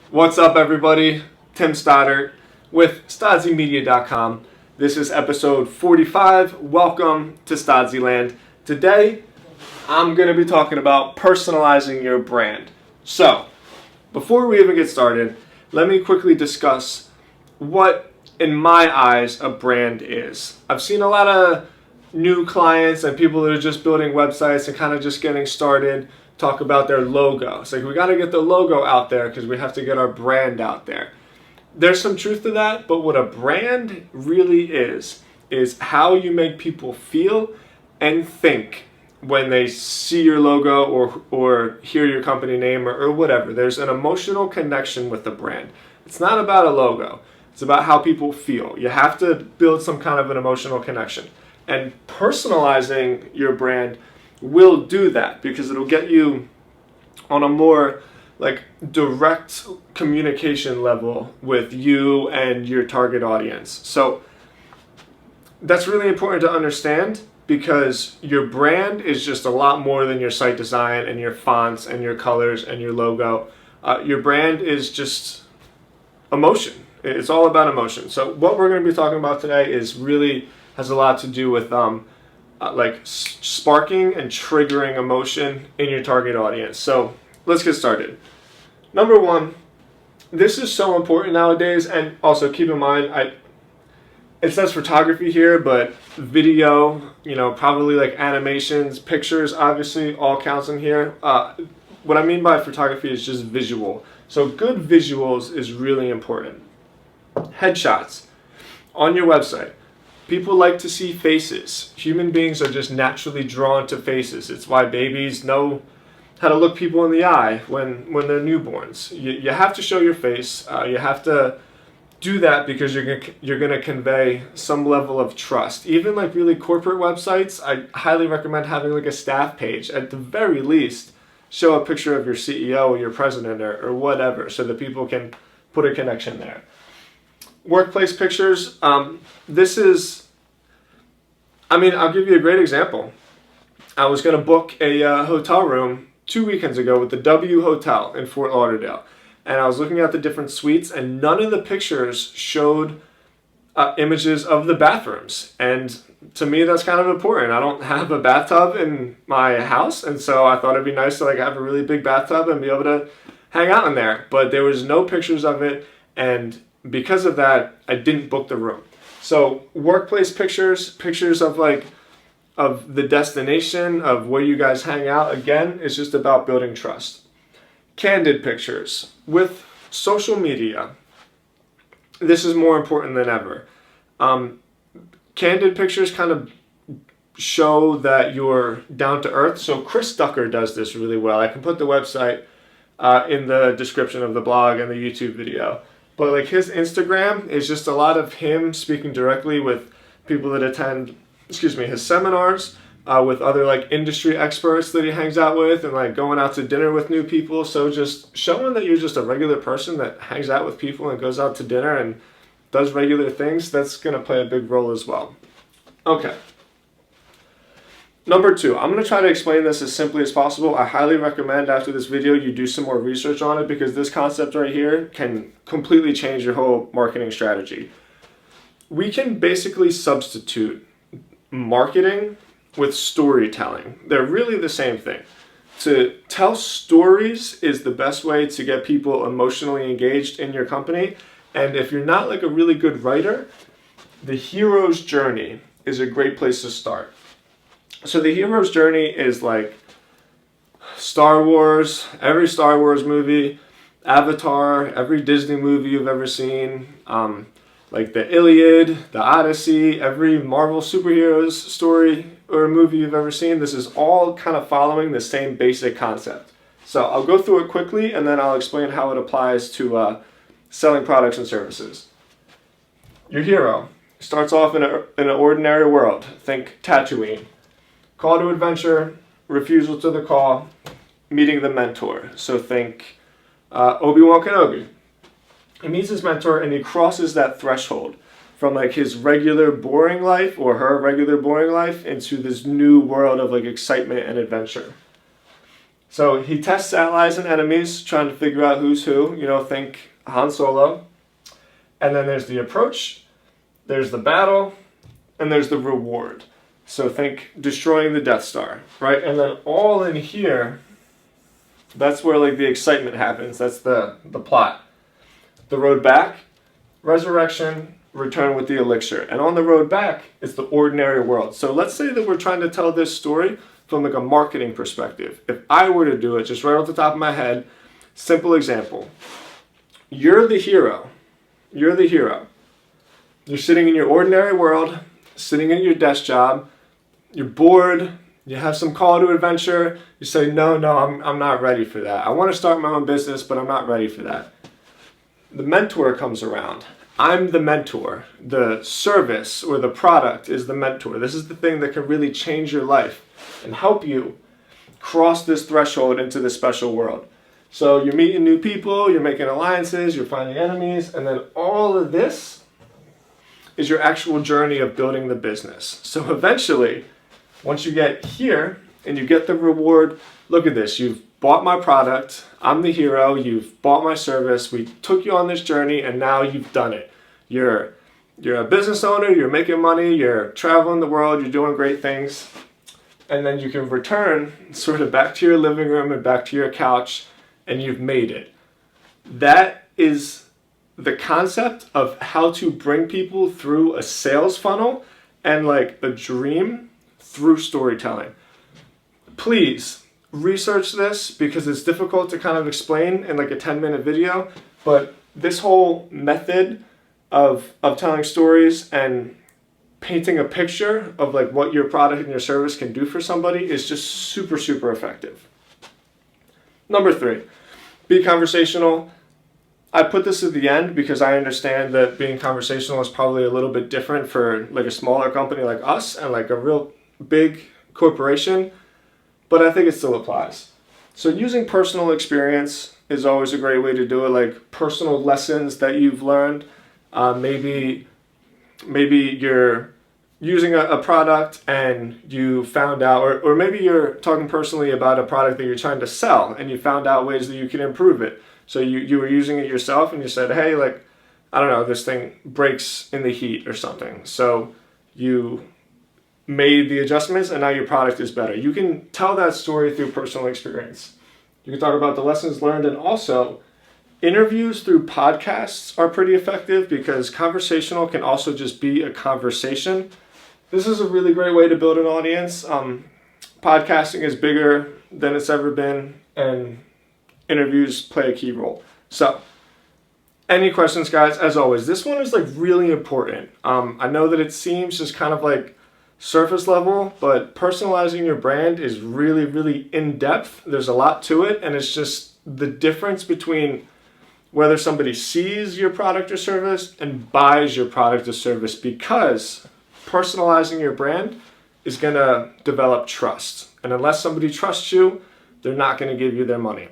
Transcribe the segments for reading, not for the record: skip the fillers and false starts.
What's up, everybody? Tim Stoddard with StodzyMedia.com. This is episode 45. Welcome to Stodzyland. Today, I'm going to be talking about personalizing your brand. So, before we even get started, let me quickly discuss what, in my eyes, a brand is. I've seen a lot of new clients and people that are just building websites and kind of just getting started talk about their logo. It's like, we got to get the logo out there because we have to get our brand out there. There's some truth to that, but what a brand really is how you make people feel and think when they see your logo or hear your company name or whatever. There's an emotional connection with the brand. It's not about a logo. It's about how people feel. You have to build some kind of an emotional connection. And personalizing your brand will do that because it'll get you on a more direct communication level with you and your target audience. So that's really important to understand because your brand is just a lot more than your site design and your fonts and your colors and your logo. Your brand is just emotion. It's all about emotion. So what we're going to be talking about today has a lot to do with sparking and triggering emotion in your target audience. So let's get started. Number one, this is so important nowadays, and also keep in mind, it says photography here, but video, probably like animations, pictures, obviously all counts in here. What I mean by photography is just visual. So good visuals is really important. Headshots on your website. People like to see faces. Human beings are just naturally drawn to faces. It's why babies know how to look people in the eye when they're newborns. You have to show your face. You have to do that because you're gonna convey some level of trust. Even like really corporate websites, I highly recommend having like a staff page. At the very least, show a picture of your CEO or your president or whatever so that people can put a connection there. Workplace pictures. I'll give you a great example. I was going to book a hotel room 2 weekends ago with the W Hotel in Fort Lauderdale. And I was looking at the different suites and none of the pictures showed images of the bathrooms. And to me, that's kind of important. I don't have a bathtub in my house. And so I thought it'd be nice to have a really big bathtub and be able to hang out in there. But there was no pictures of it. And because of that, I didn't book the room. So workplace pictures of the destination, of where you guys hang out, again, it's just about building trust. Candid pictures. With social media, this is more important than ever. Candid pictures kind of show that you're down to earth. So Chris Ducker does this really well. I can put the website in the description of the blog and the YouTube video. But his Instagram is just a lot of him speaking directly with people that attend, his seminars, with other industry experts that he hangs out with, and going out to dinner with new people. So just showing that you're just a regular person that hangs out with people and goes out to dinner and does regular things, that's going to play a big role as well. Okay. Number two, I'm going to try to explain this as simply as possible. I highly recommend after this video you do some more research on it because this concept right here can completely change your whole marketing strategy. We can basically substitute marketing with storytelling. They're really the same thing. To tell stories is the best way to get people emotionally engaged in your company. And if you're not a really good writer, the hero's journey is a great place to start. So the hero's journey is Star Wars, every Star Wars movie, Avatar, every Disney movie you've ever seen, the Iliad, the Odyssey, every Marvel superheroes story or movie you've ever seen. This is all kind of following the same basic concept. So I'll go through it quickly and then I'll explain how it applies to selling products and services. Your hero starts off in an ordinary world. Think Tatooine. Call to adventure, refusal to the call, meeting the mentor. So think Obi-Wan Kenobi. He meets his mentor and he crosses that threshold from his regular boring life or her regular boring life into this new world of excitement and adventure. So he tests allies and enemies, trying to figure out who's who. Think Han Solo. And then there's the approach, there's the battle, and there's the reward. So think destroying the Death Star, right? And then all in here, that's where like the excitement happens. That's the plot. The road back, resurrection, return with the elixir. And on the road back, it's the ordinary world. So let's say that we're trying to tell this story from like a marketing perspective. If I were to do it, just right off the top of my head, simple example. You're the hero. You're the hero. You're sitting in your ordinary world, sitting at your desk job. You're bored. You have some call to adventure. You say, no, I'm not ready for that. I want to start my own business, but I'm not ready for that. The mentor comes around. I'm the mentor. The service or the product is the mentor. This is the thing that can really change your life and help you cross this threshold into this special world. So you're meeting new people, you're making alliances, you're finding enemies, and then all of this is your actual journey of building the business. So eventually, once you get here and you get the reward, look at this. You've bought my product. I'm the hero. You've bought my service. We took you on this journey and now you've done it. You're a business owner. You're making money. You're traveling the world. You're doing great things. And then you can return sort of back to your living room and back to your couch and you've made it. That is the concept of how to bring people through a sales funnel and like a dream through storytelling. Please research this because it's difficult to kind of explain in like a 10-minute video, but this whole method of telling stories and painting a picture of like what your product and your service can do for somebody is just super, super effective. Number 3, be conversational. I put this at the end because I understand that being conversational is probably a little bit different for like a smaller company like us and like a real big corporation, but I think it still applies. So using personal experience is always a great way to do it, like personal lessons that you've learned. Maybe you're using a product and you found out, or maybe you're talking personally about a product that you're trying to sell and you found out ways that you can improve it. So you were using it yourself and you said, hey, like, I don't know, this thing breaks in the heat or something. So you made the adjustments and now your product is better. You can tell that story through personal experience. You can talk about the lessons learned, and also interviews through podcasts are pretty effective because conversational can also just be a conversation. This is a really great way to build an audience. Podcasting is bigger than it's ever been, and interviews play a key role. So, any questions, guys? As always, this one is like really important. I know that it seems just kind of like surface level, but personalizing your brand is really, really in depth. There's a lot to it, and it's just the difference between whether somebody sees your product or service and buys your product or service, because personalizing your brand is going to develop trust. And unless somebody trusts you, they're not going to give you their money.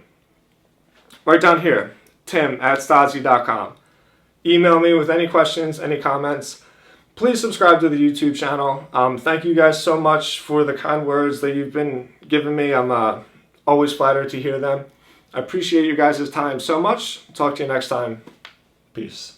Right down here, tim@stodzy.com. Email me with any questions, any comments. Please subscribe to the YouTube channel. Thank you guys so much for the kind words that you've been giving me. I'm always flattered to hear them. I appreciate you guys' time so much. Talk to you next time. Peace.